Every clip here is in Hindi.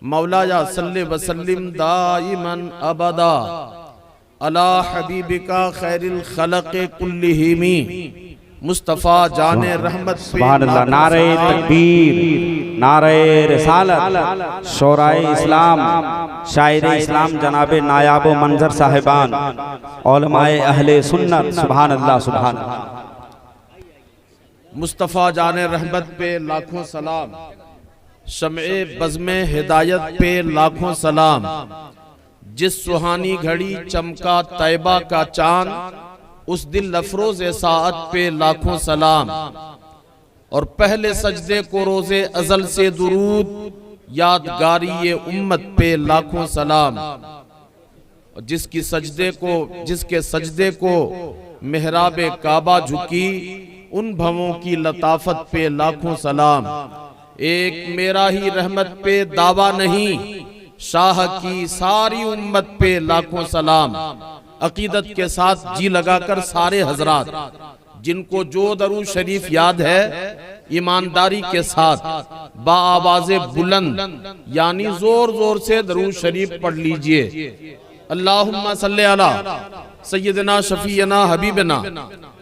मौलाया सल्ले वसल्लिम दाइमन अबदा अला हबीबिका खैरिल खलक़ कुल्लिहिमी मुस्तफ़ा जाने रहमत। सुभान अल्लाह। नारे तकबीर, नारे रिसालत, शोराए इस्लाम, शायर इस्लाम जनाबे नायाब मंजर साहिबान, उलमाए अहले सुन्नत। सुभान अल्लाह, सुभान अल्लाह। मुस्तफ़ा जाने रहमत पे लाखों सलाम, शम्ए बज़्मे हिदायत पे लाखों सलाम। जिस सुहानी घड़ी चमका तैबा का चांद, उस दिल अफरोज साअत पे लाखों सलाम। और पहले सजदे को रोजे अजल से दुरूद, यादगारी ये उम्मत पे लाखों सलाम। और जिसके सजदे को मेहराबे काबा झुकी, उन भवों की लताफत पे लाखों सलाम। एक मेरा ही रहमत पे दावा नहीं, शाह की सारी उम्मत पे लाखों सलाम। अकीदत के साथ जी लगाकर सारे हजरात, जिनको जो दरूद शरीफ याद है, ईमानदारी के साथ बाआवाज़े बुलंद यानी जोर जोर से दरूद शरीफ पढ़ लीजिए। अल्लाहुम्मा सल्ली अला सय्यदना शफीना हबीबना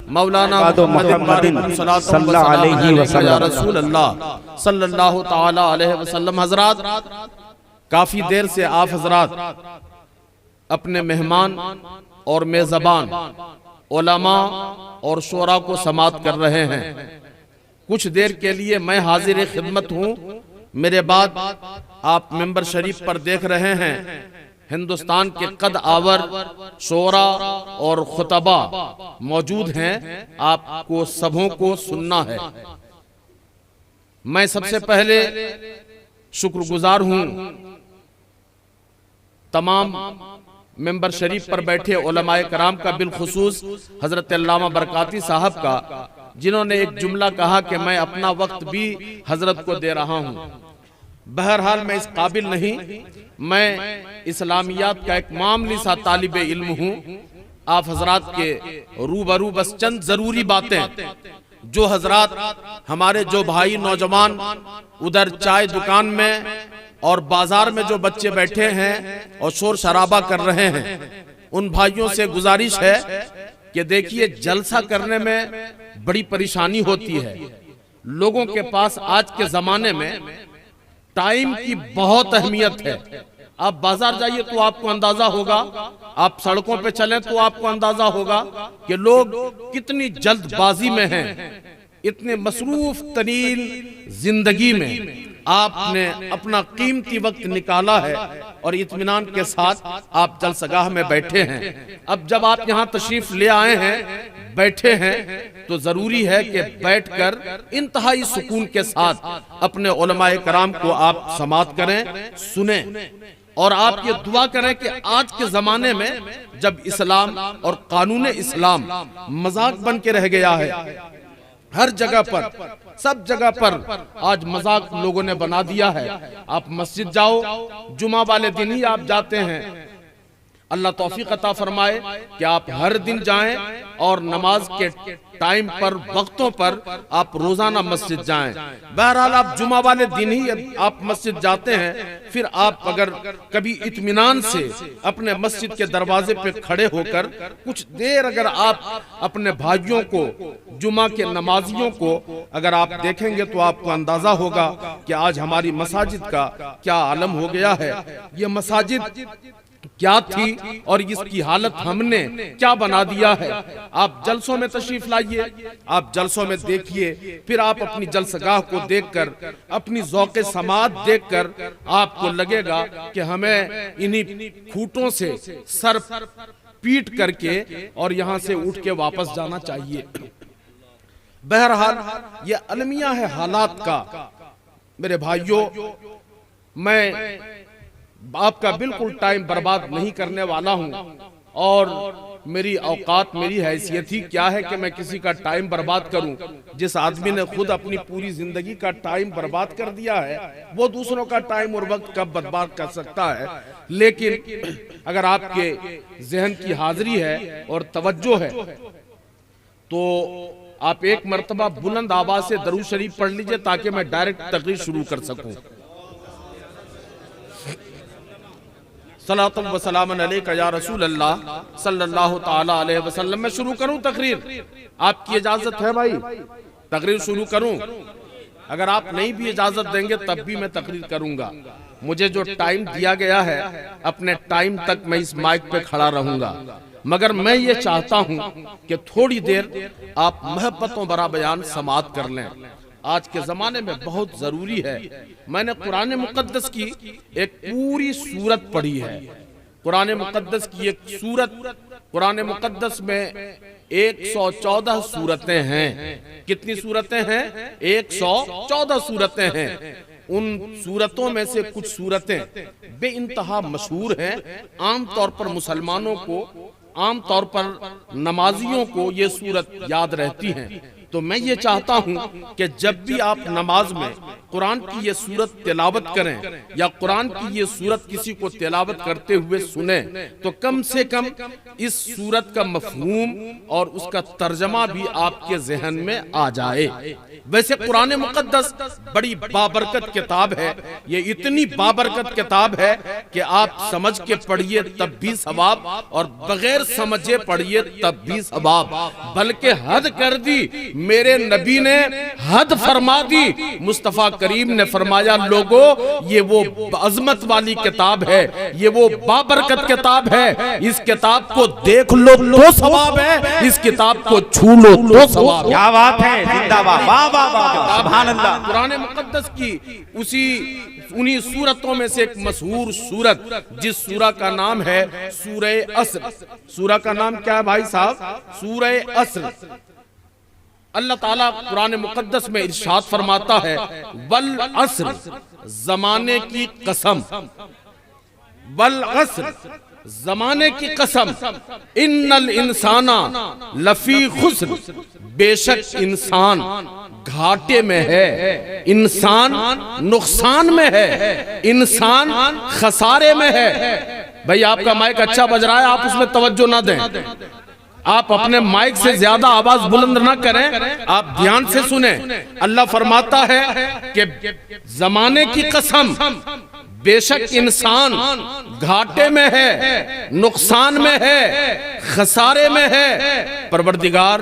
मौलाना मुहम्मदिन सल्लल्लाहु अलैहि वसल्लम या रसूल अल्लाह सल्लल्लाहु तआला अलैहि वसल्लम। हजरात, काफी देर से आप हजरात अपने मेहमान और मेज़बान उलमा और शोरा को समात कर रहे हैं। कुछ देर के लिए मैं हाजिर खिदमत हूँ। मेरे बाद आप मेंबर शरीफ पर देख रहे हैं, हिंदुस्तान के कद आवर शोरा और खुतबा मौजूद हैं। आपको सबों को सुनना है। मैं सबसे पहले शुक्रगुजार हूँ तमाम मेंबर शरीफ पर बैठे उलमाए कराम का, बिलखुसूस हजरत अल्लामा बरकाती साहब का, जिन्होंने एक जुमला कहा कि मैं अपना वक्त भी हजरत को दे रहा हूँ। बहरहाल मैं इस काबिल नहीं, मैं इस्लामियात का एक मामूली सा तालिबे इल्म हूँ। आप हजरात के रूबरू बस चंद जरूरी बातें, जो हजरात हमारे जो भाई नौजवान उधर चाय दुकान में और बाजार में जो बच्चे बैठे हैं और शोर शराबा कर रहे हैं, उन भाइयों से गुजारिश है कि देखिए, जलसा करने में बड़ी परेशानी होती है। लोगों के पास आज के जमाने में टाइम की बहुत अहमियत है। आप बाजार जाइए तो आपको अंदाजा होगा, आप सड़कों पे चलें तो आपको अंदाजा होगा कि लोग कितनी जल्दबाजी में हैं। इतने मसरूफ तरीन जिंदगी में आपने अपना कीमती वक्त निकाला है और इत्मीनान के साथ आप जलसगाह में बैठे हैं। अब जब आप यहाँ तशरीफ ले आए हैं, बैठे हैं, तो जरूरी है कि बैठकर इंतहाई सुकून के साथ अपने उलमाए कराम को आप समात करें, सुने। और आप ये दुआ करें कि आज के जमाने में जब इस्लाम और कानून इस्लाम मजाक बन के रह गया है, हर जगह पर, सब जगह पर आज मजाक लोगों ने बना दिया है। आप मस्जिद जाओ, जुमा वाले दिन ही आप जाते हैं। अल्लाह तौफीक अता फरमाए कि आप हर दिन जाएं और नमाज के टाइम पर, वक्तों पर आप रोजाना मस्जिद जाएं। बहरहाल आप जुमा वाले दिन ही आप मस्जिद जाते हैं, फिर आप अगर कभी इत्मीनान से अपने मस्जिद के दरवाजे पे खड़े होकर कुछ देर अगर आप अपने भाइयों को, जुमा के नमाजियों को अगर आप देखेंगे तो आपको अंदाजा होगा कि आज हमारी मसाजिद का क्या आलम हो गया है। ये मसाजिद क्या थी और इसकी हालत हमने क्या बना दिया है। आप जलसों में तशरीफ लाइए, आप जलसों में देखिए, फिर आप अपनी जलसगाह को देखकर, अपनी ज़ौक़े समात देखकर आपको लगेगा कि हमें इन्हीं खूंटों से सर पीट करके और यहाँ से उठ के वापस जाना चाहिए। बहरहाल ये अलमिया है हालात का। मेरे भाइयों, मैं आपका बिल्कुल टाइम बर्बाद नहीं करने वाला हूं और मेरी औकात, मेरी हैसियत ही क्या है कि मैं किसी का टाइम बर्बाद करूं। जिस आदमी ने खुद अपनी पूरी जिंदगी का टाइम बर्बाद कर दिया है, वो दूसरों का टाइम और वक्त कब बर्बाद कर सकता है। लेकिन अगर आपके जहन की हाजिरी है और तवज्जो है तो आप एक मर्तबा बुलंद आवाज से दरूद शरीफ पढ़ लीजिए ताकि मैं डायरेक्ट तकरीर शुरू कर सकूं। सलातुम व सलामन अलैका या रसूल अल्लाह सल्लल्लाहु ताला अलैहि वसल्लम। मैं शुरू करूं तकरीर? आपकी इजाजत है भाई? तकरीर शुरू करूं? अगर आप नहीं भी इजाजत देंगे तब भी मैं तकरीर करूंगा। मुझे जो टाइम दिया गया है अपने टाइम तक मैं इस माइक पे खड़ा रहूंगा, मगर मैं ये चाहता हूं कि थोड़ी देर आप मोहब्बतों भरा बयान समाअत कर लें। आज के ज़माने में बहुत ज़रूरी है। मैंने कुरान मुक़द्दस की एक पूरी सूरत पढ़ी है। कुरान मुक़द्दस की एक सूरत, कुरान मुक़द्दस में 114 सूरतें हैं। कितनी सूरतें हैं? 114 सूरतें हैं। उन सूरतों में से कुछ सूरतें बेइंतहा मशहूर हैं। आमतौर पर मुसलमानों को, आमतौर पर नमाजियों को ये सूरत याद रहती हैं। तो मैं ये चाहता हूं कि जब भी आप नमाज में कुरान की ये सूरत तिलावत करें या कुरान की ये सूरत किसी को तिलावत करते हुए सुने, तो कम से कम इस सूरत का मफहूम और उसका तर्जमा भी आपके जहन में आ जाए। वैसे कुरान मुक़द्दस बड़ी बाबरकत किताब है। ये इतनी बाबरकत किताब है कि आप समझ के पढ़िए तब भी सवाब और बगैर समझे पढ़िए तब भी सवाब, बल्कि हद कर दी मेरे नबी ने, हद फरमा दी। मुस्तफा करीम ने फरमाया, लोगों ये वो अजमत वाली किताब है, ये वो बाबरकत किताब है। इस किताब को देख लो तो सवाब है, इस किताब को छू लो तो सवाब। क्या बात है, जिंदाबाद, वाह वाह वाह, सुभान अल्लाह। कुरान मुक़द्दस की उन्हीं सूरतों में से एक मशहूर सूरत, जिस सूरा का नाम है सूरह अस्र। सूरा का नाम क्या है भाई साहब? सूरह अस्र। अल्लाह ताला कुरान मुक़द्दस में इरशाद फरमाता है, वल अस्र, ज़माने की कसम, वल अस्र, ज़माने की कसम, इन्नल इंसाना लफी खुस्र, बेशक इंसान घाटे में है, इंसान नुकसान में है, इंसान खसारे में है। भाई आपका माइक अच्छा बज रहा है, आप उसमें तवज्जो ना दें। आप अपने माइक से ज्यादा आवाज बुलंद ना करें, आप ध्यान से सुने। अल्लाह फरमाता है कि जमाने की कसम, बेशक इंसान घाटे में है, नुकसान में है, खसारे में है। परवरदिगार,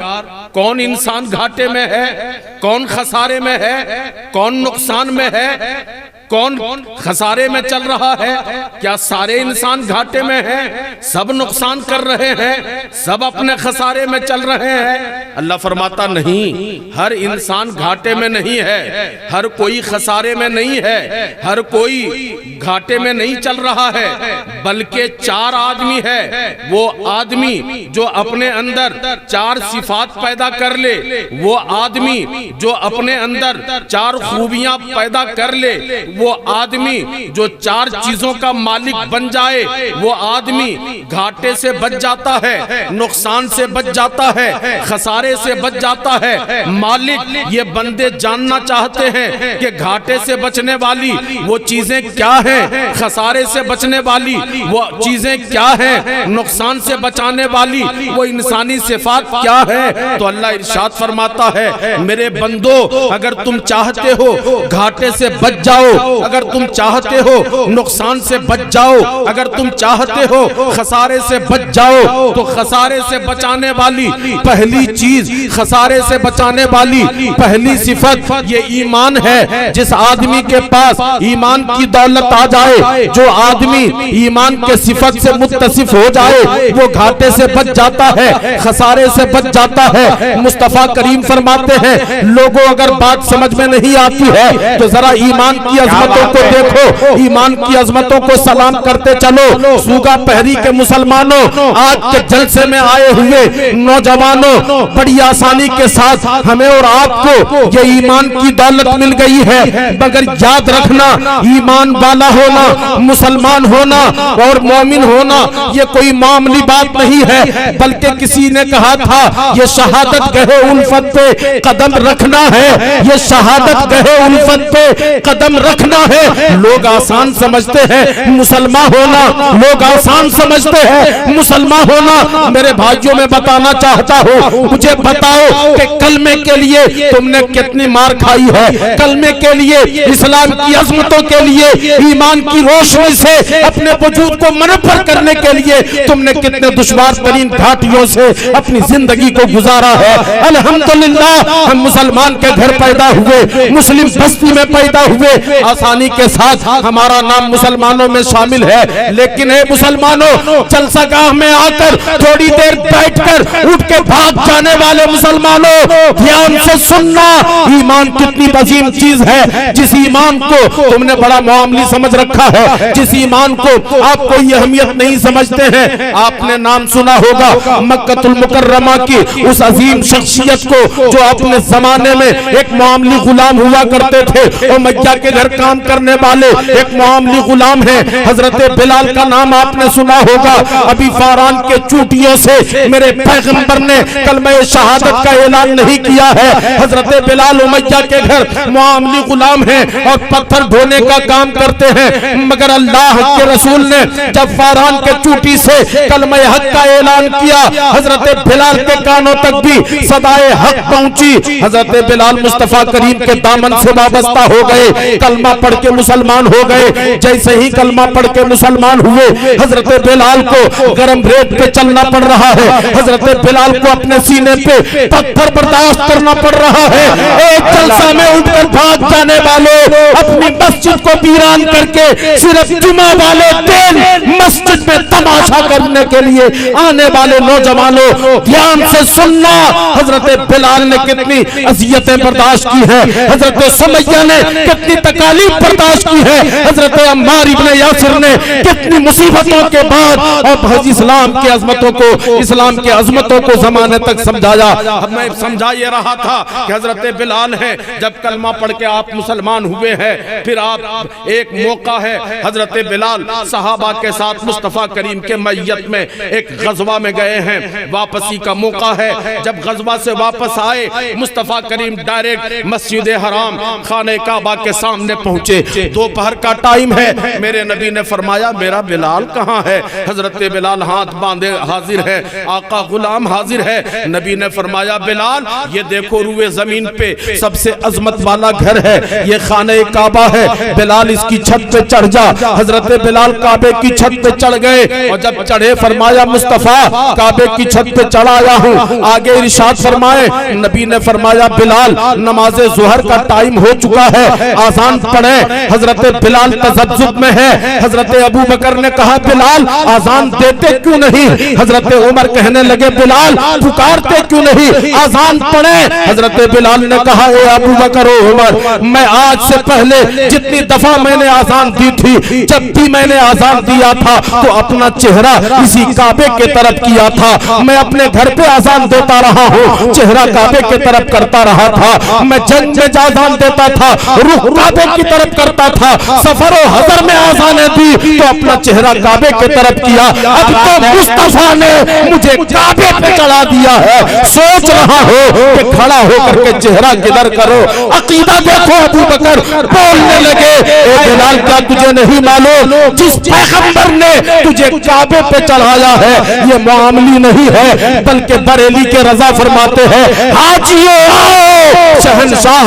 कौन इंसान घाटे में है, कौन खसारे में है, कौन नुकसान में है, कौन खसारे में चल रहा है? क्या सारे इंसान घाटे में हैं? सब नुकसान कर रहे हैं, सब अपने खसारे में चल रहे हैं? अल्लाह फरमाता नहीं, हर इंसान घाटे में नहीं है, हर कोई खसारे में नहीं है, हर कोई घाटे में नहीं चल रहा है, बल्कि चार आदमी है। वो आदमी जो अपने अंदर चार सिफात पैदा कर ले, वो आदमी जो अपने अंदर चार खूबियां पैदा कर ले, वो आदमी जो चार चीजों का मालिक बन जाए, वो आदमी घाटे से बच जाता है, नुकसान से बच जाता है, खसारे से बच जाता है। मालिक ये बंदे जानना चाहते हैं कि घाटे से बचने वाली वो चीजें क्या हैं, खसारे से बचने वाली वो चीजें क्या हैं, नुकसान से बचाने वाली वो इंसानी सिफात क्या है। तो अल्लाह इरशाद फरमाता है, मेरे बंदो, अगर तुम चाहते हो घाटे से बच जाओ, अगर तुम चाहते हो नुकसान से बच जाओ, अगर तुम चाहते हो खसारे से बच जाओ, तो खसारे से बचाने वाली पहली चीज, खसारे से बचाने वाली पहली सिफत ये ईमान है। जिस आदमी के पास ईमान की दौलत आ जाए, जो आदमी ईमान के सिफत से मुत्तसिफ हो जाए, वो घाटे से बच जाता है, खसारे से बच जाता है। मुस्तफा करीम फरमाते हैं, लोगों अगर बात समझ में नहीं आती है तो जरा ईमान की अजमतों को देखो, ईमान की अजमतों को सलाम करते चलो। सूगा पहरी के मुसलमानों, आज के जलसे में आए हुए नौजवानों, बड़ी आसानी के साथ हमें और आपको ये ईमान की दौलत मिल गई है, मगर याद रखना, ईमान वाला होना, मुसलमान होना और मोमिन होना ये कोई मामूली बात नहीं है, बल्कि किसी ने कहा था ये शहादत गहे उल्फत पे कदम रखना है, ये शहादत गहे उल्फत पे कदम रखना है। लोग आसान समझते हैं मुसलमान होना, लोग आसान समझते हैं मुसलमान होना। मेरे भाइयों में बताना चाहता हूँ, मुझे बताओ कि कलमे के लिए तुमने कितनी मार खाई है, कलमे के लिए, इस्लाम की अजमतों के लिए, ईमान की रोशनी से अपने वजूद को मनफर करने के लिए तुमने कितने दुश्वार तरीन घाटियों से अपनी जिंदगी को गुजारा है। अल्हम्दुलिल्लाह हम मुसलमान के घर पैदा हुए, मुस्लिम बस्ती में पैदा हुए, आसानी के साथ हमारा नाम मुसलमानों में शामिल है। लेकिन हे मुसलमानों, जलसागाह में आकर थोड़ी देर बैठकर उठ के भाग जाने वाले मुसलमानों, ध्यान से सुनना, ईमान कितनी अजीम चीज है। जिस ईमान को तुमने बड़ा मामूली समझ रखा है, जिस ईमान को आप कोई अहमियत नहीं समझते हैं, आपने नाम सुना होगा मक्कतुल मुकर्रमा की उस अजीम शख्सियत को जो अपने जमाने में एक मामूली गुलाम हुआ करते थे, और मक्का के घर काम करने वाले एक मामूली गुलाम है, हजरत बिलाल का नाम आपने सुना होगा। अभी फारान के चूटियों से मेरे पैगंबर ने कलमा शहादत का ऐलान नहीं किया है। हजरत बिलाल उमैया के घर मामूली गुलाम है और पत्थर ढोने का काम करते हैं, मगर अल्लाह के रसूल ने जब फारान के चूटी से कलमा हक का ऐलान किया, हजरत बिलाल के कानों तक भी सदाए हक पहुंची। हजरत बिलाल मुस्तफा करीम के दामन से वाबस्ता हो गए, कलमा पढ़ के मुसलमान हो गए। जैसे ही कलमा पढ़ के मुसलमान हुए, हजरत बिलाल को गरम रेत पे चलना पड़ रहा है, हजरत बिलाल को अपने सीने पे पत्थर बर्दाश्त करना पड़ रहा है। एक जलसा में उठकर भाग जाने वालों, अपनी मस्जिद को वीरान करके सिर्फ जुमा वाले दिन मस्जिद में तमाशा करने के लिए आने वाले नौजवानों, ध्यान से सुनना, हजरत बिलाल ने कितनी अजियतें बर्दाश्त की है, हजरत सुमैया ने कितनी तकालीफ बर्दाश्त की है, हजरत अम्मार इब्ने यासिर ने कितनी मुसीबतों के बाद और इस्लाम की अजमतों को, इस्लाम की अजमतों को जमाने तक समझाया। अब मैं समझा ये रहा था कि हजरत बिलाल है, जब कलमा पढ़ के आप मुसलमान हुए हैं, फिर आप एक मौका है, हजरत बिलाल सहाबा के साथ मुस्तफा करीम के मैयत में एक गजवा में गए हैं, वापसी का मौका है। जब गजवा से वापस आए, मुस्तफा करीम डायरेक्ट मस्जिद हराम खाने काबा के सामने पहुंचे। दोपहर का टाइम है, मेरे नबी ने फरमाया मेरा बिलाल कहाँ है? हजरत बिलाल हाथ बांधे हाजिर है, आका गुलाम हाजिर है। नबी ने फरमाया बिलाल ये देखो रुए जमीन पे सबसे अजमत वाला घर है, ये खाने काबा है, बिलाल इसकी छत पे चढ़ जा। हजरत बिलाल काबे की छत पे चढ़ गए, और जब चढ़े फरमाया मुस्तफा काबे की छत पे चढ़ा आया हूँ। आगे इरशाद फरमाए, नबी ने फरमाया बिलाल नमाज जुहर का टाइम हो चुका है, आजान पढ़े। हजरत बिलाल तजब्जुब में है। हजरत अबू बकर ने कहा बिलाल आजान देते क्यों नहीं? हजरत उमर कहने लगे बिलाल पुकारते क्यों नहीं? आजान पढ़े। हजरत बिलाल ने कहा ए अबू बकर ओ उमर, मैं आज से पहले जितनी दफा मैंने आजान दी थी, जब भी मैंने आजान दिया था तो अपना चेहरा इसी काबे के तरफ किया था। मैं अपने घर पे आजान देता रहा हूँ, चेहरा काबे के तरफ करता रहा था। मैं जंग में आजान देता था, रुख काबे की तरफ करता था। सफर और हजर में आजानें दी तो अपना चेहरा काबे के तरफ किया। अब तो मुस्तफा ने मुझे काबे पे चढ़ा दिया है। सोच रहा हो कि खड़ा होकर के चेहरा किधर करो। अकीदा देखो अबू बकर बोलने लगे ए बिलाल क्या तुझे नहीं मालूम जिस पैगंबर ने तुझे काबे पे चढ़ाया है ये मामूली नहीं है, बल्कि बरेली के रजा फरमाते हैं हाजियो आओ शहंशाह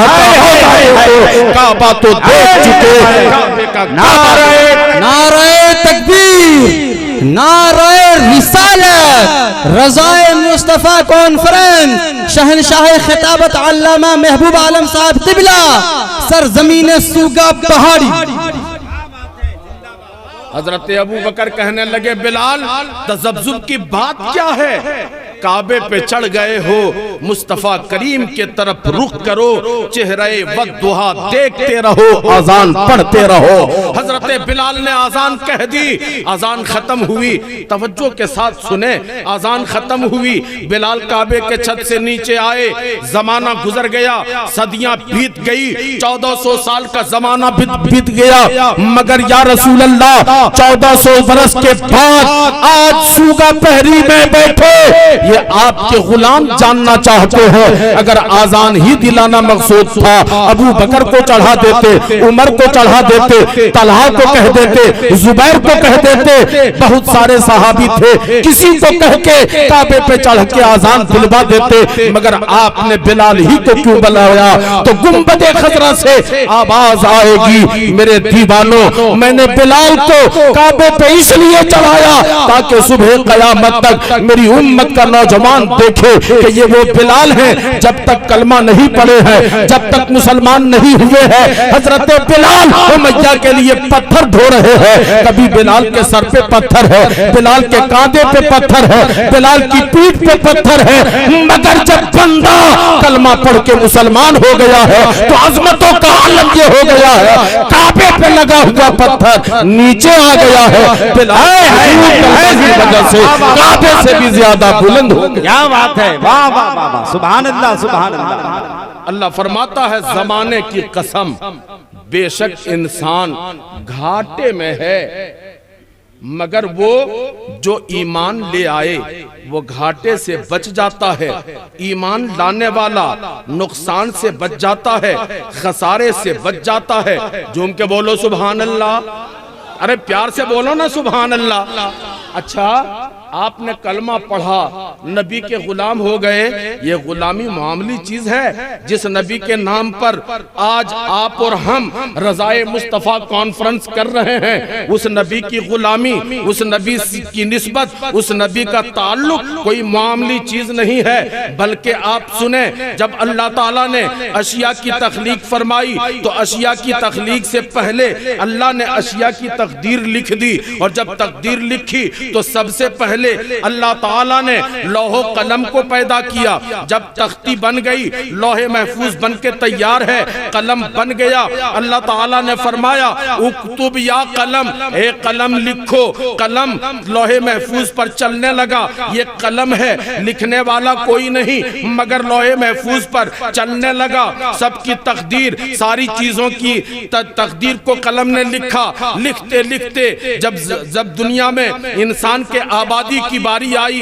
काबा तो देख चुके। नारे तकबीर, नारे रिसालत, रज़ाए मुस्तफ़ा कॉन्फ्रेंस, शहंशाह खिताबत अल्लामा महबूब आलम साहब तिबला, सरजमीन सूगा पहाड़ी। हजरत अबू बकर कहने लगे बिलाल तजब्जुब की बात क्या है? काबे पे चढ़ गए हो, मुस्तफा करीम के तरफ रुख करो, चेहरे वद्दुहा देखते रहो, अजान पढ़ते रहो। हजरत बिलाल ने अजान कह दी, अजान खत्म हुई, तवज्जो के साथ सुने, अजान खत्म हुई, बिलाल काबे के छत से नीचे आए, जमाना गुजर गया, सदियां बीत गई, 1400 साल का जमाना बीत गया, मगर या रसूल अल्लाह 1400 बरस के बाद आज सूगा पहरी में बैठे ये आपके गुलाम जानना चाहते हैं। अगर आजान ही दिलाना मकसूद था, अबू बकर को चढ़ा देते, उमर को चढ़ा देते, तलहा को कह देते, जुबैर को कह देते, बहुत सारे सहाबी थे, किसी को कह के काबे पे चढ़ के आजान दिलवा देते, मगर आपने बिलाल ही को क्यों बुलाया? तो गुंबदे खजरा से आवाज आएगी, मेरे दीवानों, मैंने बिलाल को काबे पे इसलिए चढ़ाया ताकि सुबह कयामत तक मेरी उम्मत का नौजवान देखे कि ये वो बिलाल है, जब तक कलमा नहीं पढ़े हैं, जब तक मुसलमान नहीं हुए हैं, हजरत बिलाल उमैया के लिए पत्थर ढो रहे हैं। कभी बिलाल के सर पे पत्थर है, बिलाल के कांधे पे पत्थर है, बिलाल की पीठ पे पत्थर है, मगर जब बंदा कलमा पढ़ के मुसलमान हो गया है तो अजमतों का आलम ये हो गया है, काबे पे लगा हुआ पत्थर नीचे आ गया है, बिलाल की वजह से काबे से भी ज्यादा बुलंद हो गया। क्या बात है, वाह वाह वाह, सुभान अल्लाह, सुभान अल्लाह। अल्लाह फरमाता है, जमाने की कसम, बेशक इंसान घाटे में है, मगर वो जो ईमान ले आए वो घाटे से बच जाता है। ईमान लाने वाला नुकसान से बच जाता है, खसारे से बच जाता है। झूम के बोलो सुभान अल्लाह, अरे प्यार से बोलो ना सुभान अल्लाह। अच्छा, आपने कलमा पढ़ा, नबी के गुलाम हो गए, ये गुलामी मामूली चीज है? जिस नबी के नाम पर आज आप और हम रज़ाए मुस्तफ़ा कॉन्फ्रेंस कर रहे हैं, उस नबी की गुलामी, उस नबी की निस्बत, उस नबी का ताल्लुक कोई मामूली चीज नहीं है। बल्कि आप सुने, जब अल्लाह ताला ने अशिया की तख्लीक फरमाई तो अशिया की तख्लीक से पहले अल्लाह ने अशिया की तकदीर लिख दी, और जब तकदीर लिखी तो सबसे पहले अल्लाह ताला ने लौहो कलम को पैदा किया। जब तख्ती बन गई, लौहे महफूज बन के तैयार है, कलम बन गया, अल्लाह ताला ने फरमाया उक्तुब या कलम, ए कलम लिखो। कलम लौहे महफूज पर चलने लगा। ये कलम है, लिखने वाला कोई नहीं, मगर लौहे महफूज पर चलने लगा। सबकी तकदीर, सारी चीजों की तकदीर को कलम ने लिखा। लिखते लिखते जब दुनिया में इंसान के आबादी की बारी आई,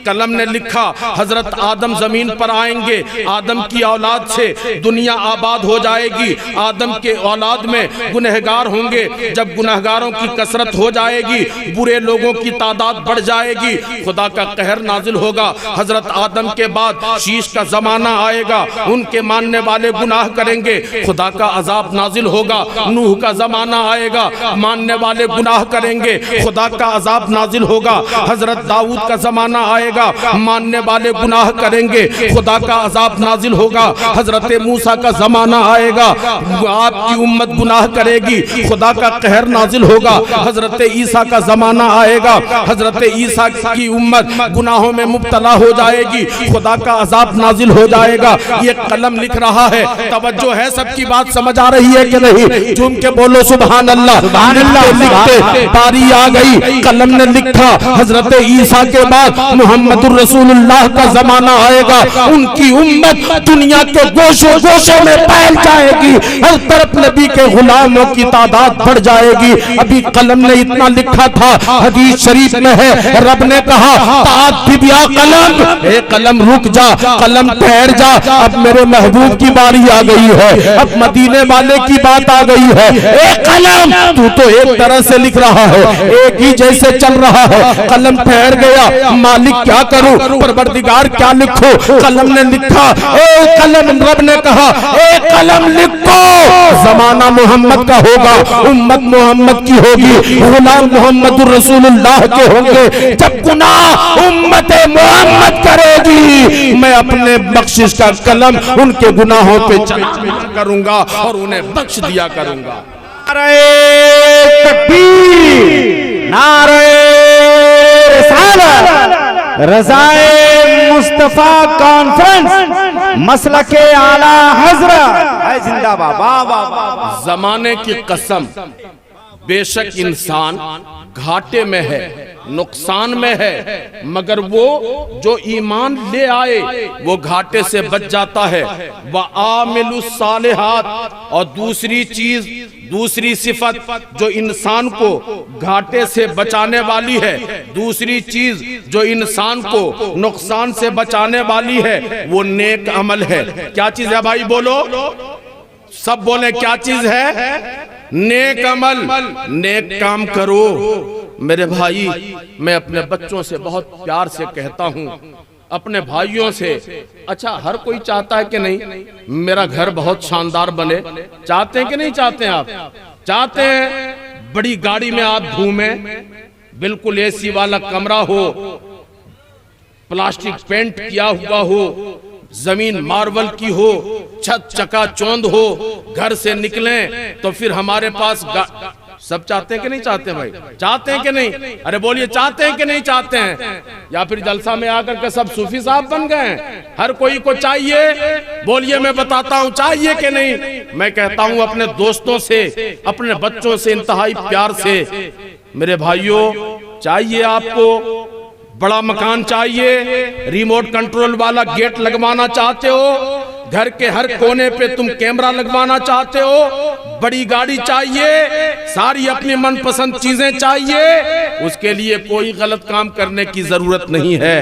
कलम ने लिखा हजरत आदम जमीन पर आएंगे, आदम की औलाद से दुनिया आबाद हो जाएगी, आदम के औलाद में गुनहगार होंगे, जब गुनहगारों की कसरत हो जाएगी, बुरे लोगों की तादाद बढ़ जाएगी, खुदा का कहर नाजिल होगा। हजरत आदम के बाद शीश का जमाना आएगा, उनके मानने वाले गुनाह करेंगे, खुदा का अजाब नाजिल होगा। नूह का जमाना आएगा, मानने वाले गुनाह करेंगे, खुदा का अजाब नाजिल होगा। हजरत दाऊद का जमाना आएगा, मानने वाले गुनाह करेंगे, खुदा का अजाब नाजिल होगा। हजरत मूसा का जमाना आएगा, आपकी उम्मत गुनाह करेगी, खुदा का कहर नाजिल होगा। हजरत ईसा का जमाना आएगा, हजरत ईसा की उम्मत गुनाहों में मुब्तला हो जाएगी, खुदा का अजाब नाजिल हो जाएगा। ये कलम लिख रहा है, तवज्जो है, सबकी बात समझ आ रही है कि नहीं? झूम के बोलो सुभान अल्लाह। लिखते बारी आ गई, कलम ने लिखा हजरत ईसा के बाद मुहम्मदुर रसूलुल्लाह का जमाना आएगा, उनकी उम्मत दुनिया के गोशे गोशे में फैल जाएगी, हर तरफ नबी के गुलामों की तादाद बढ़ जाएगी। अभी कलम ने इतना लिखा था, हदीस शरीफ में है, रब ने कहा तातिबिया कलम, ए कलम रुक जा, कलम ठहर जा, अब मेरे महबूब की बारी आ गई है, अब मदीने वाले की बात आ गई है। ए कलम, तू तो एक तरह से लिख रहा है, एक ही जैसे चल रहा है, कलम ठहर गया, मालिक क्या करूं, परवरदिगार क्या लिखो? कलम ने लिखा, ए कलम, रब ने कहा ए कलम लिखो, जमाना मोहम्मद का होगा, उम्मत मोहम्मद की होगी, गुलाम मोहम्मदुर रसूलुल्लाह के होंगे। जब गुनाह उम्मत मोहम्मद करेगी, मैं अपने बख्शिश का कलम उनके गुनाहों पे चला करूंगा और उन्हें बख्श दिया करूंगा। नारे तकबीर, नारे रिसालत, रज़ाए मुस्तफा कॉन्फ्रेंस मसलके आला हजरत है जिंदाबाद। वाह वाह वाह। जमाने की कसम, बेशक इंसान घाटे में है, नुकसान में है, मगर वो जो ईमान ले आए वो घाटे से बच जाता है। व आमिलुस सालिहात, और दूसरी चीज, दूसरी सिफत जो इंसान को घाटे से बचाने वाली है, दूसरी चीज जो इंसान को नुकसान से बचाने वाली है, वो नेक अमल है। क्या चीज है भाई? बोलो, सब बोले क्या चीज है? नेक अमल, नेक काम करो। मेरे भाई, मैं अपने बच्चों से बहुत प्यार से कहता हूँ, अपने भाइयों से, अच्छा हर कोई चाहता है कि नहीं मेरा घर बहुत शानदार बने? चाहते हैं कि नहीं चाहते हैं? आप चाहते हैं बड़ी गाड़ी में आप घूमें, बिल्कुल एसी वाला कमरा हो, प्लास्टिक पेंट किया हुआ हो, जमीन मार्बल की हो, छत चकाचौंध हो, घर से निकलें तो फिर हमारे पास सब चाहते हैं कि नहीं चाहते भाई? चाहते हैं कि नहीं? अरे बोलिए, चाहते हैं कि नहीं चाहते हैं? या फिर जलसा में आकर के सब सूफी साहब बन गए हैं? हर कोई को चाहिए? बोलिए, मैं बताता हूं चाहिए कि नहीं। मैं कहता हूं अपने दोस्तों से, अपने बच्चों से इंतहाई प्यार से, मेरे भाइयों, चाहिए आपको बड़ा मकान चाहिए, रिमोट कंट्रोल वाला गेट लगवाना चाहते हो, घर के हर कोने पे तुम कैमरा लगवाना चाहते हो, बड़ी गाड़ी चाहिए, सारी अपनी मनपसंद चीजें चाहिए, उसके लिए कोई गलत काम करने की जरूरत नहीं है,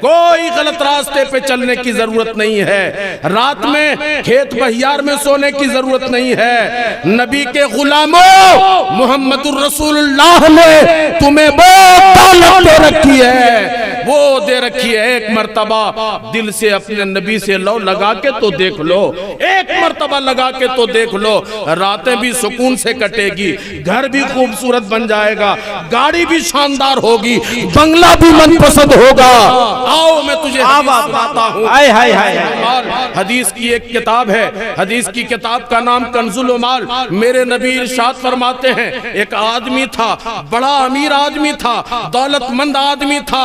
कोई गलत रास्ते पे चलने की जरूरत नहीं है, रात में खेत बहियार में सोने की जरूरत नहीं है। नबी के गुलामों, मोहम्मदुर रसूलुल्लाह ने तुम्हें वो दौलत दे रखी है, वो दे रखी है। एक मर्तबा दिल से अपने नबी से लो लगा के तो देख लो, एक मर्तबा लगा के तो देख लो, रातें भी सुकून से कटेगी, घर भी खूबसूरत बन जाएगा, गाड़ी भी शानदार होगी, बंगला भी मनपसंद होगा। आओ मैं तुझे बताता हूँ। हदीस की एक किताब है, हदीस की किताब का नाम कंजुल उमाल। मेरे नबी इरशाद फरमाते हैं, एक आदमी था, बड़ा अमीर आदमी था, दौलतमंद आदमी था,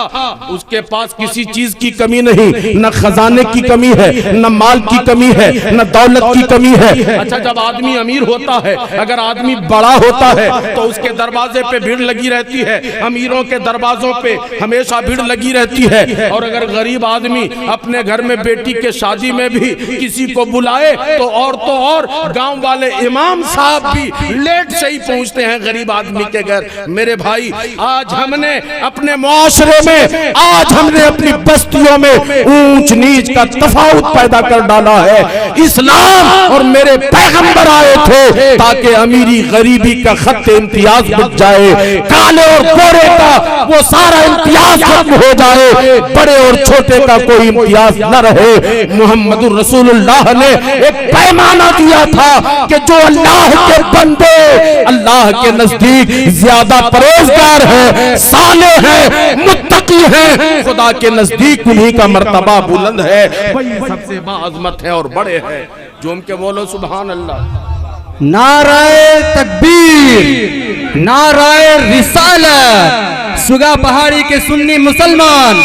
उसके पास किसी चीज की कमी नहीं, न खजाने की कमी है, न माल की कमी है, न दौलत की कमी है। अच्छा, जब आदमी अमीर होता है, अगर आदमी बड़ा होता है तो उसके दरवाजे पे भीड़ लगी रहती है, अमीरों के दरवाजों पे हमेशा भीड़ लगी रहती है। और अगर गरीब आदमी अपने घर में बेटी के शादी में भी किसी को बुलाए तो और गांव वाले इमाम साहब भी लेट से ही पहुंचते हैं गरीब आदमी के घर। मेरे भाई, आज हमने अपने मुआशरे में, आज हमने अपनी बस्तियों में ऊंच नीच का तफावत पैदा कर डाला है। इस्लाम और मेरे पैगंबर आए थे ताकि अमीरी गरीबी का खत इम्तियाज बच जाए, काले और गोरे का वो सारा इम्तियाज खत्म हो जाए, बड़े और छोटे का कोई इम्तियाज न रहे। मोहम्मदुर रसूलुल्लाह ने एक पैमाना दिया था कि जो अल्लाह के बंदे अल्लाह के नजदीक ज्यादा परहेजगार है, साले हैं, मुत्तकी हैं, खुदा के नजदीक उन्हीं का मर्तबा बुलंद है, वही सबसे बाअज़मत है और बड़े हैं। जो उनके बोलो सुभान अल्लाह। नाराए तकबीर, नाराए रिसालत। सुगा पहाड़ी के सुन्नी मुसलमान,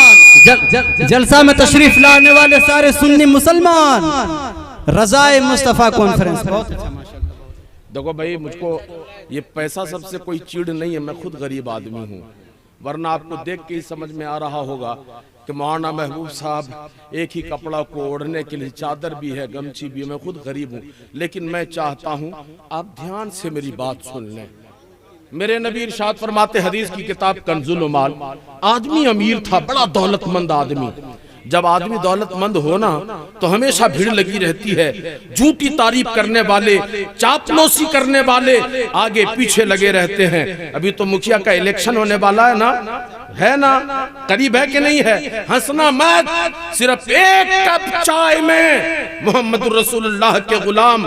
जलसा में तशरीफ लाने वाले सारे सुन्नी मुसलमान, रज़ाए मुस्तफ़ा कॉन्फ्रेंस। बहुत अच्छा माशाअल्लाह। देखो भाई, मुझको ये पैसा सबसे कोई चीड़ नहीं है, मैं खुद गरीब आदमी हूँ, वरना आपको देख के ही समझ में आ रहा होगा कि मौलाना महबूब साहब एक ही कपड़ा को ओढ़ने के लिए चादर भी है, गमछी भी है। मैं खुद गरीब हूँ, लेकिन मैं चाहता हूँ आप ध्यान से मेरी बात सुन लें। मेरे नबी इरशाद फरमाते, हदीस की किताब कंजुल उमाल, आदमी अमीर था, बड़ा दौलतमंद आदमी। जब आदमी दौलतमंद हो ना तो हमेशा भीड़ लगी रहती है, झूठी तारीफ करने वाले, चापलूसी करने वाले आगे पीछे लगे रहते हैं। अभी तो मुखिया का इलेक्शन होने वाला है ना, करीब है कि नहीं है? हंसना मत, सिर्फ एक कप चाय में मोहम्मदुर रसूलुल्लाह के गुलाम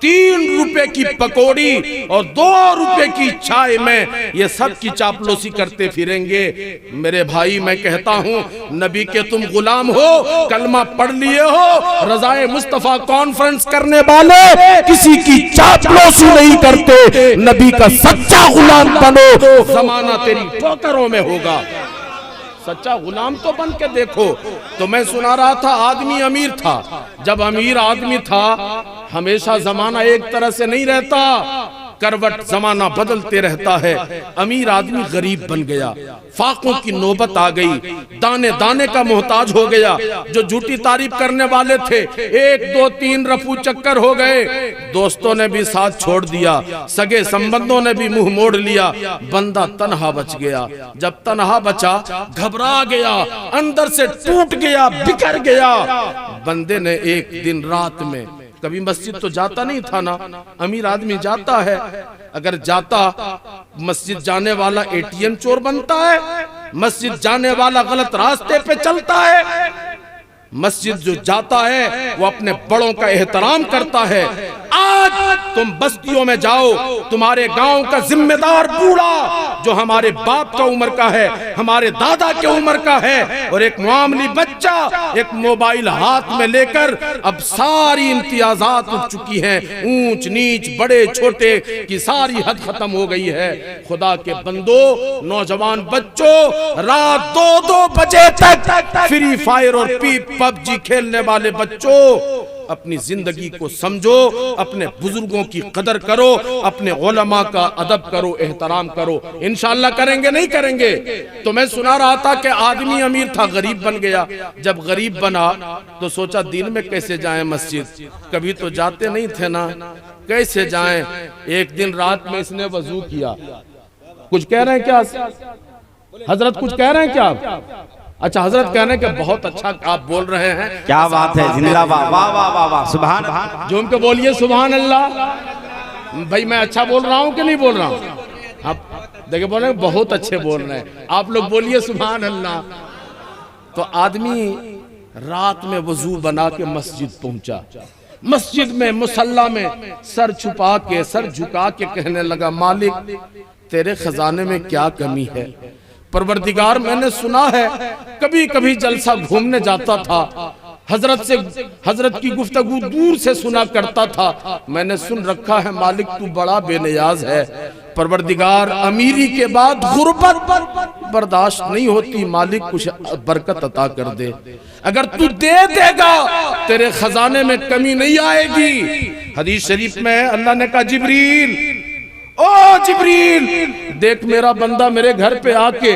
3 रुपए की पकौड़ी और 2 रुपए की चाय में ये सब की चापलूसी करते फिरेंगे। मेरे भाई, मैं कहता हूँ, नबी के तुम गुलाम हो, कलमा पढ़ लिए हो, रज़ाए मुस्तफा कॉन्फ्रेंस करने वाले किसी की चापलूसी नहीं करते, नबी का सच्चा गुलाम बनो, जमाना तेरी ठोकरों में होगा। सच्चा गुलाम तो बन के देखो। तो मैं सुना रहा था आदमी अमीर था, जब अमीर आदमी था हमेशा जमाना एक तरह से नहीं रहता, करवट जमाना बदलते रहता है। अमीर आदमी गरीब बन गया, फाकों की नौबत आ गई, दाने दाने का मोहताज हो गया। जो झूठी तारीफ करने वाले थे 1 2 3 रफू चक्कर हो गए, दोस्तों ने भी साथ छोड़ दिया, सगे संबंधों ने भी मुंह मोड़ लिया, बंदा तन्हा बच गया। जब तन्हा बचा घबरा गया, अंदर से टूट गया, बिखर गया। बंदे ने एक दिन रात में, कभी मस्जिद तो जाता नहीं था ना, अमीर आदमी जाता है, अगर जाता मस्जिद जाने वाला एटीएम चोर बनता है, मस्जिद जाने वाला गलत रास्ते पे चलता है। मस्जिद जो जाता है वो अपने बड़ों का एहतराम करता है। आज तुम बस्तियों में जाओ, तुम्हारे गांव का जिम्मेदार बूढ़ा जो हमारे बाप का उम्र का है, हमारे दादा के उम्र का है, और एक मामूली बच्चा एक मोबाइल हाथ में लेकर, अब सारी इम्तियाजात उठ चुकी हैं, ऊंच नीच बड़े छोटे की सारी हद खत्म हो गई है। खुदा के बंदो, नौजवान बच्चों, रात 2-2 बजे तक फ्री फायर और पबजी खेलने वाले बच्चों, अपनी जिंदगी को समझो, अपने बुजुर्गों की कदर करो, अपने उलमा का अदब करो, एहतराम करो। इंशाअल्लाह करेंगे, नहीं करेंगे? तो मैं सुना रहा था कि आदमी अमीर था, गरीब बन गया। जब गरीब बना तो सोचा दिन में कैसे जाएं मस्जिद, कभी तो जाते नहीं थे ना, कैसे जाएं। एक दिन रात में इसने वजू किया। कुछ कह रहे हैं क्या हजरत, कुछ कह रहे हैं क्या? अच्छा, हजरत कहने के बहुत अच्छा आप बोल रहे हैं, क्या बात है, जिंदाबाद, वाह वाह वाह वाह, सुभान अल्लाह। जो उनके बोलिए सुभान अल्लाह। भाई मैं अच्छा बोल रहा हूँ कि नहीं बोल रहा हूँ? आप देखिए बोल रहे हैं बहुत अच्छे बोल रहे हैं, आप लोग बोलिए सुभान अल्लाह। तो आदमी रात में वजू बना के मस्जिद पहुंचा, मस्जिद में मुसल्ला में सर छुपा के, सर झुका के कहने लगा, मालिक तेरे खजाने में क्या कमी है? परवरदिगार, मैंने सुना है कभी कभी जलसा घूमने जाता था, हजरत की गुफ्तगू दूर से सुना करता था, मैंने सुन रखा है मालिक तू बड़ा बेनियाज है। परवरदिगार, अमीरी के बाद गुर्बत बर्दाश्त नहीं होती, मालिक कुछ बरकत अता कर दे। अगर तू दे देगा तेरे खजाने में कमी नहीं आएगी। हदीस शरीफ में अल्लाह ने कहा, जिब्रील, ओ जिब्रील, देख मेरा बंदा मेरे घर पे आके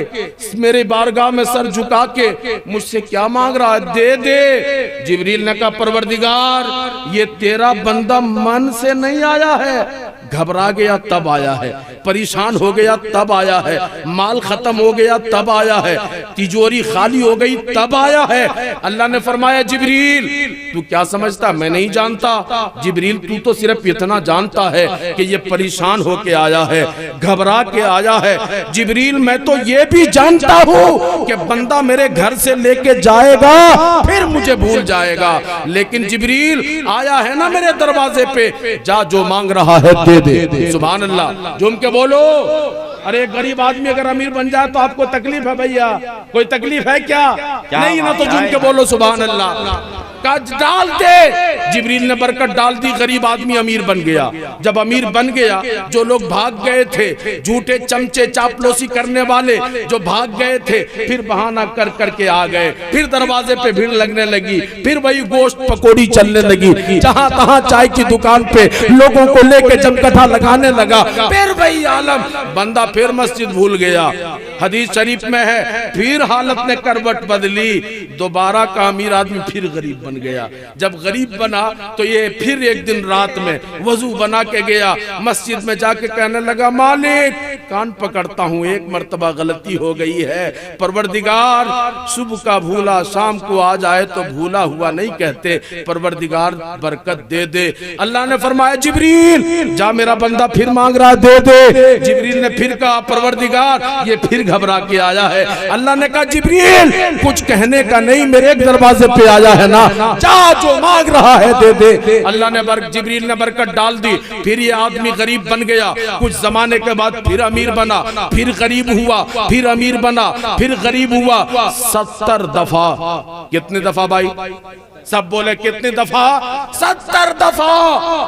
मेरे बारगाह में सर झुका के मुझसे क्या मांग रहा है, दे दे। जिब्रील ने कहा, परवरदिगार ये तेरा बंदा मन से नहीं आया है, घबरा गया तब आया है, परेशान हो गया तब आया है, माल खत्म हो गया तब आया है, तिजोरी खाली हो गई तब आया है। अल्लाह ने फरमाया, जिब्रील तू क्या समझता, मैं नहीं जानता। जिब्रील तू तो सिर्फ इतना जानता है कि ये परेशान होके आया है, घबरा के आया है। जिब्रील मैं तो ये भी जानता हूँ कि बंदा मेरे घर से लेके जाएगा फिर मुझे भूल जाएगा, लेकिन जिब्रील आया है ना मेरे दरवाजे पे, जा जो मांग रहा है दे दे। सुभान अल्लाह, झूम के बोलो। अरे गरीब आदमी अगर अमीर बन जाए तो आपको तकलीफ है भैया? कोई तकलीफ है क्या? नहीं ना, तो झूम के बोलो सुभान अल्लाह। डाल दे, जिब्रील ने बरकत डाल दी, गरीब आदमी अमीर बन गया। जब अमीर बन गया, जो लोग भाग गए थे, झूठे चमचे चापलूसी करने वाले जो भाग गए थे, फिर बहाना कर करके आ गए, फिर दरवाजे पे भीड़ लगने लगी, फिर वही गोश्त पकौड़ी चलने लगी, जहां तहां चाय की दुकान पे लोगों को लेके जमकथा लगाने लगा, फिर वही आलम, बंदा फिर मस्जिद भूल गया। हदीस शरीफ में है, फिर हालत ने करवट बदली, दोबारा का अमीर आदमी फिर गरीब बन गया। जब गरीब बना तो ये फिर एक दिन रात में वजू बना के गया, मस्जिद में जाके कहने लगा, मालिक कान पकड़ता हूँ, एक मर्तबा गलती हो गई है, परवरदिगार सुबह का भूला शाम को आ जाए तो भूला हुआ नहीं कहते, परवरदिगार बरकत दे दे। अल्लाह ने फरमाया, जिब्रील जा मेरा बंदा फिर मांग रहा, दे दे। जिब्रील ने फिर कहा, परवरदिगार ये फिर घबरा के आया है। अल्लाह ने कहा, जिब्रील कुछ कहने का नहीं, मेरे एक दरवाजे पे आया है ना, जा जो मांग रहा है दे दे। अल्लाह ने जिब्रील ने बरकत डाल दी, फिर ये आदमी गरीब बन गया। कुछ जमाने के बाद फिर अमीर बना, फिर गरीब हुआ, फिर अमीर बना, फिर गरीब हुआ, 70 दफा। कितने दफा भाई? सब बोले कितनी दफा? 70 दफा।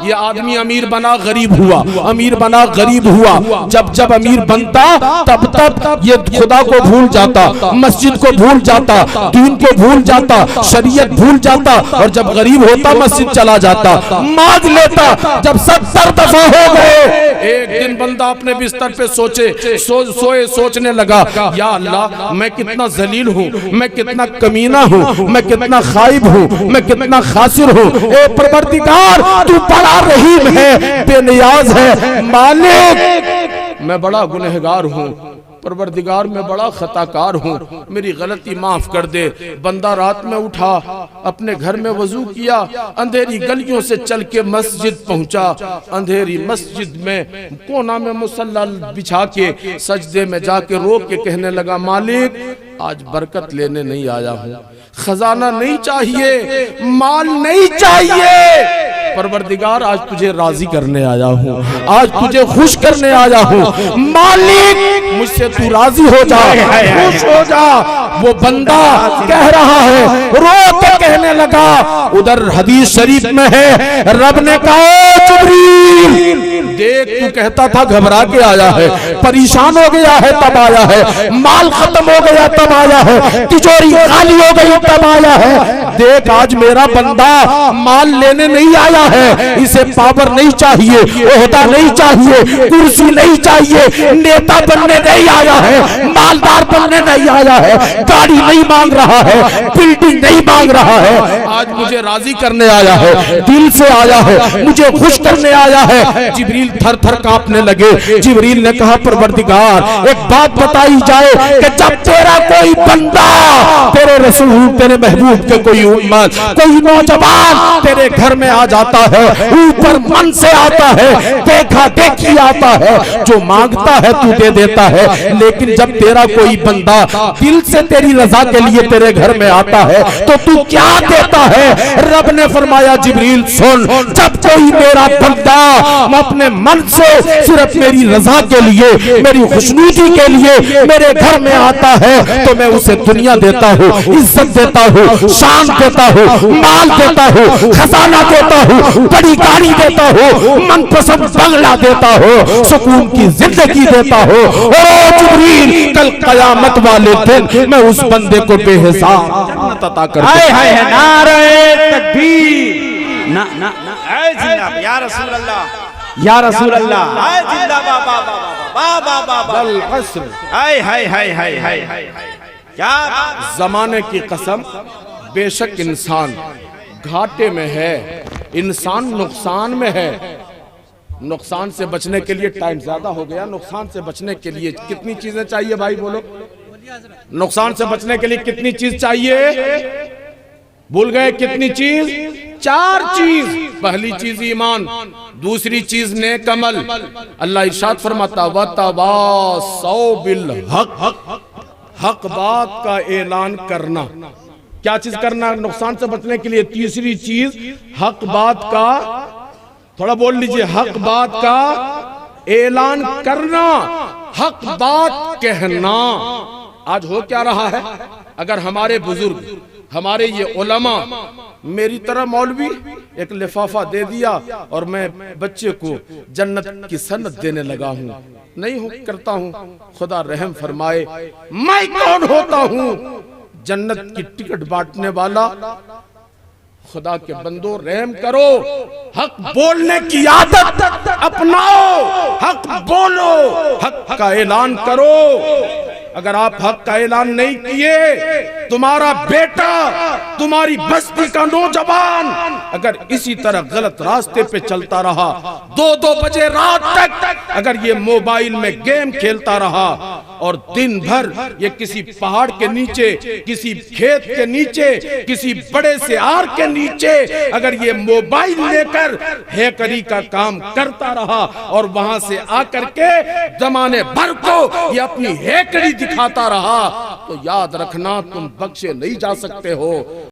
ये आदमी अमीर बना गरीब हुआ, अमीर बना गरीब हुआ। जब जब अमीर बनता तब तब ये खुदा को भूल जाता, मस्जिद को भूल जाता, दीन को भूल जाता, शरीयत भूल जाता, और जब गरीब होता मस्जिद चला जाता, मांग लेता। जब 70 दफा हो गए, एक दिन बंदा अपने बिस्तर पे सोचने लगा, या अल्लाह मैं कितना जलील हूँ, मैं कितना कमीना हूँ, मैं कितना खाइब हूँ, मैं कितना खासिर हूँ। ए परवरदिगार, तू बड़ा रहीम है, बेनियाज है। मालिक मैं बड़ा गुनहगार हूँ, परवरदिगार मैं बड़ा खताकार हूँ, मेरी गलती माफ कर दे। बंदा रात में उठा, अपने घर में वजू किया, अंधेरी गलियों से चल के मस्जिद पहुंचा। अंधेरी मस्जिद में कोना में मुसल्ला बिछा के सजदे में जाके रो के कहने लगा, मालिक आज बरकत लेने नहीं आया हूँ, खजाना नहीं चाहिए, माल नहीं चाहिए, परवरदिगार आज तुझे राजी करने आया हूँ, आज तुझे खुश करने आया हूँ। मालिक मुझसे तू राजी हो जा, खुश हो जा। वो बंदा कह रहा है, रो के कहने लगा। उधर हदीस शरीफ में है, रब ने कहा, जिब्रील देख तू कहता था घबरा के आया है, परेशान हो गया है तब आया है, माल खत्म हो गया तब आया है, तिजोरी खाली हो गई तब आया है। देख आज मेरा बंदा माल लेने नहीं आया है, इसे पावर नहीं चाहिए, ओहदा नहीं चाहिए, कुर्सी नहीं चाहिए, नेता बनने नहीं आया है, मालदार बनने नहीं आया है, गाड़ी नहीं मांग रहा है, बिल्डिंग नहीं मांग रहा है, आज मुझे राजी करने आया है, दिल से आया है, मुझे खुश करने आया है। जिब्रील थर थर कांपने लगे। जिब्रील ने कहा, परवरदिगार एक बात बताई जाए कि जब तेरा कोई बंदा, तेरे रसूल, तेरे महबूब के कोई उम्मत, कोई नौजवान तेरे घर में आ जाता है, ऊपर मन से आता है, देखा देखी आता है, जो मांगता है तू दे देता है, लेकिन जब तेरा कोई बंदा दिल से तेरी रजा के लिए तेरे घर में आता है तो तू क्या देता है? रब ने फरमाया, जिब्रील सुन, जब कोई मेरा बंदा अपने मन से सिर्फ मेरी रजा के लिए, मेरी खुशनुदी के लिए मेरे घर में आता है तो मैं उसे दुनिया देता हूँ, इज्जत देता हूँ, शान देता हूँ, माल देता हूँ, खजाना देता हूँ, बड़ी गाड़ी देता हूँ, मनपसंद बंगला देता हूँ, सुकून की जिंदगी देता हूँ। ओ जिब्रील, कल कयामत वाले दिन मैं उस बंदे को बेहिसाब जन्नत अता कर दूंगा। नारे तकबीर, ना ना ना, ऐ जिंदा या रसूल अल्लाह, या रसूल अल्लाह, ऐ जिंदा बाबा बाबा बाबा, बल अस्र, हाय हाय हाय हाय हाय, क्या जमाने की कसम, बेशक इंसान घाटे में है, इंसान नुकसान में है। नुकसान से बचने के लिए टाइम ज्यादा हो गया, नुकसान से बचने के लिए कितनी चीजें चाहिए भाई बोलो? नुकसान से बचने के लिए कितनी चीज चाहिए? भूल गए कितनी चीज? 4 चीज। पहली चीज ईमान, दूसरी चीज नेक अमल। अल्लाह इरशाद फरमाता, वतवासौ बिल हक, हक बात का ऐलान करना। क्या चीज करना नुकसान से बचने के लिए? तीसरी चीज हक बात का, थोड़ा बोल लीजिए, हक बात का ऐलान करना, हक बात कहना। आज हो क्या रहा है? अगर हमारे बुजुर्ग, हमारे ये उलमा मेरी तरह मौलवी एक लिफाफा दे दिया और मैं बच्चे को जन्नत की सनत देने लगा हूँ, नहीं हूँ करता हूँ, खुदा रहम फरमाए, मैं कौन होता हूँ जन्नत की टिकट बांटने वाला? खुदा के बंदो रहम करो, हक बोलने की आदत अपनाओ, हक बोलो, हक का ऐलान करो। अगर आप हक का ऐलान नहीं किए, तुम्हारा बेटा, तुम्हारी बस्ती का नौजवान अगर इसी तरह गलत रास्ते पे चलता रहा, 2-2 बजे रात तक अगर ये मोबाइल में गेम खेलता रहा और दिन भर ये किसी पहाड़ के नीचे, किसी खेत के नीचे, किसी बड़े से आर के नीचे अगर ये मोबाइल लेकर हैकरी का काम करता रहा और वहां से आकर के जमाने भर को ये अपनी हैकरी दिखाता रहा, तो याद रखना तुम बख्शे नहीं जा सकते हो।